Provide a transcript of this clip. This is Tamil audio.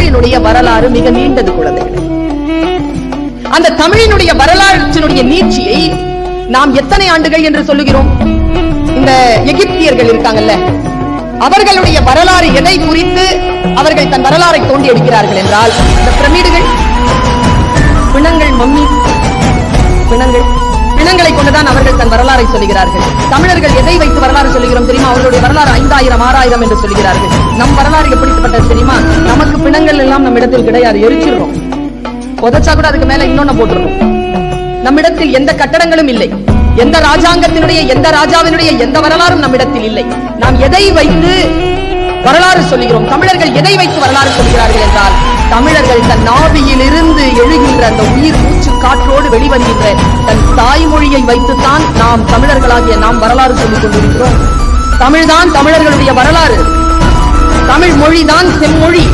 தமிழினுடைய வரலாறு மிக நீண்டது குழந்தைகளே. அந்த தமிழினுடைய வரலாற்றினுடைய நீட்சியை நாம் எத்தனை ஆண்டுகள் என்று சொல்லுகிறோம்? இந்த எகிப்தியர்கள் இருக்காங்கல்ல, அவர்களுடைய வரலாறு எதை குறித்து அவர்கள் தன் வரலாறை தோண்டி எடுக்கிறார்கள் என்றால், இந்த பிரமிடுகள், பிணங்கள், மம்மி பிணங்களை கொண்டுதான் அவர்கள் தன் வரலாறை சொல்லுகிறார்கள். தமிழர்கள் எதை வைத்து வரலாறு சொல்லுகிறோம் தெரியுமா? அவர்களுடைய வரலாறு 5000 6000 என்று சொல்லுகிறார்கள். நம் வரலாறு எப்படிப்பட்டது தெரியுமா? நமக்கு பிணங்கள் எல்லாம் நம் இடத்தில் கிடையாது, எரிச்சிடுறோம். புதைச்சா கூட அதுக்கு மேல இன்னொன்னு போட்டுருவோம். நம்மிடத்தில் எந்த கட்டடங்களும் இல்லை, எந்த ராஜாங்கத்தினுடைய எந்த ராஜாவினுடைய எந்த வரலாறும் நம்மிடத்தில் இல்லை. நாம் எதை வைத்து வரலாறு சொல்லுகிறோம்? தமிழர்கள் எதை வைத்து வரலாறு சொல்கிறார்கள் என்றால், தமிழர்கள் தன் நாவியில் இருந்து எழுகின்ற அந்த உயிர் மூச்சு காற்றோடு வெளிவருகின்ற தன் தாய்மொழியை வைத்துத்தான் நாம் தமிழர்களாகிய நாம் வரலாறு சொல்லிக் கொண்டிருக்கிறோம். தமிழ்தான் தமிழர்களுடைய வரலாறு, தமிழ் மொழிதான் செம்மொழி.